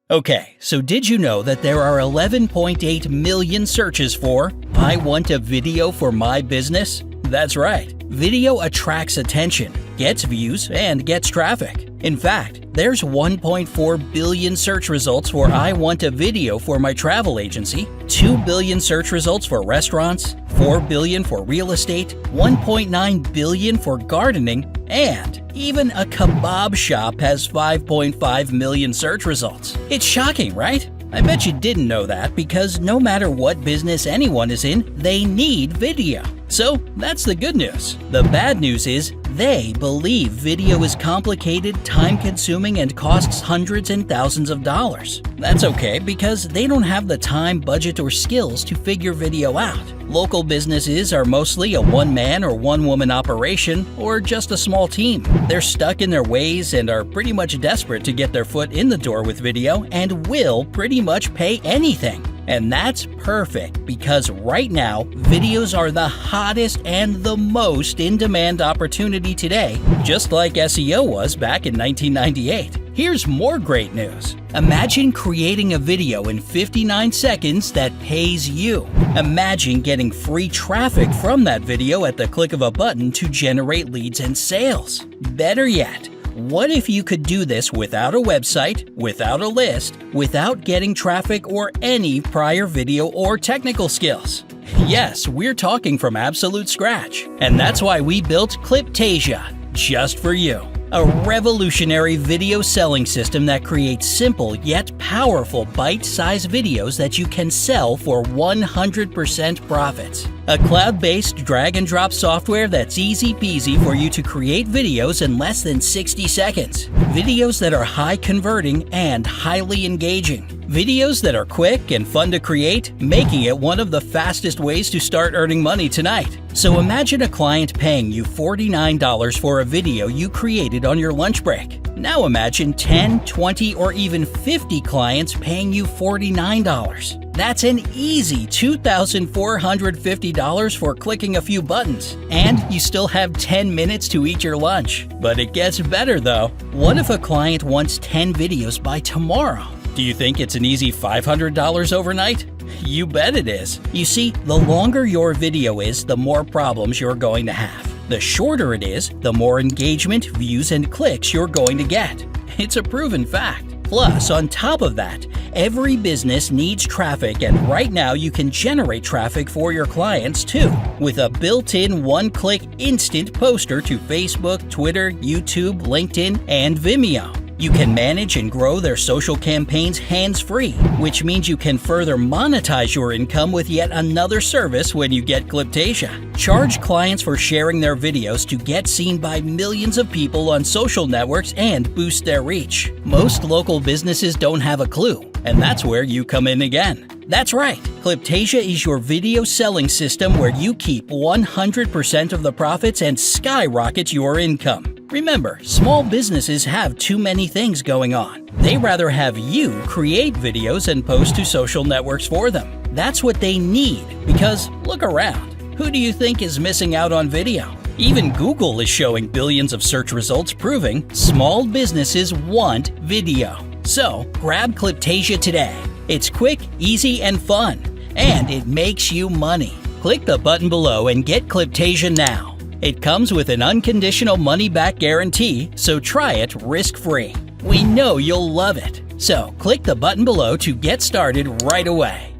Okay, so did you know that there are 11.8 million searches for "I want a video for my business"? That's right. Video attracts attention, gets views, and gets traffic. In fact, there's 1.4 billion search results for "I want a video for my travel agency", 2 billion search results for restaurants, 4 billion for real estate, 1.9 billion for gardening, and even a kebab shop has 5.5 million search results. It's shocking, right? I bet you didn't know that because no matter what business anyone is in, they need video. So that's the good news. The bad news is they believe video is complicated, time-consuming, and costs hundreds and thousands of dollars. That's okay because they don't have the time, budget, or skills to figure video out. Local businesses are mostly a one-man or one-woman operation or just a small team. They're stuck in their ways and are pretty much desperate to get their foot in the door with video and will pretty much pay anything. And that's perfect because right now, videos are the hottest and the most in-demand opportunity today, just like SEO was back in 1998. Here's more great news. Imagine creating a video in 59 seconds that pays you. Imagine getting free traffic from that video at the click of a button to generate leads and sales. Better yet, what if you could do this without a website, without a list, without getting traffic or any prior video or technical skills? Yes, we're talking from absolute scratch. And that's why we built Cliptasia, just for you. A revolutionary video selling system that creates simple yet powerful bite-sized videos that you can sell for 100% profits. A cloud-based drag-and-drop software that's easy peasy for you to create videos in less than 60 seconds. Videos that are high-converting and highly engaging. Videos that are quick and fun to create, making it one of the fastest ways to start earning money tonight. So imagine a client paying you $49 for a video you created on your lunch break. Now imagine 10, 20, or even 50 clients paying you $49. That's an easy $2,450 for clicking a few buttons. And you still have 10 minutes to eat your lunch. But it gets better though. What if a client wants 10 videos by tomorrow? Do you think it's an easy $500 overnight? You bet it is. You see, the longer your video is, the more problems you're going to have. The shorter it is, the more engagement, views, and clicks you're going to get. It's a proven fact. Plus, on top of that, every business needs traffic, and right now you can generate traffic for your clients too, with a built-in one-click instant poster to Facebook, Twitter, YouTube, LinkedIn, and Vimeo. You can manage and grow their social campaigns hands-free, which means you can further monetize your income with yet another service when you get Cliptasia. Charge clients for sharing their videos to get seen by millions of people on social networks and boost their reach. Most local businesses don't have a clue, and that's where you come in again. That's right, Cliptasia is your video selling system where you keep 100% of the profits and skyrocket your income. Remember, small businesses have too many things going on. They rather have you create videos and post to social networks for them. That's what they need because look around. Who do you think is missing out on video? Even Google is showing billions of search results proving small businesses want video. So, grab Cliptasia today. It's quick, easy, and fun. And it makes you money. Click the button below and get Cliptasia now. It comes with an unconditional money-back guarantee, so try it risk-free. We know you'll love it. So click the button below to get started right away.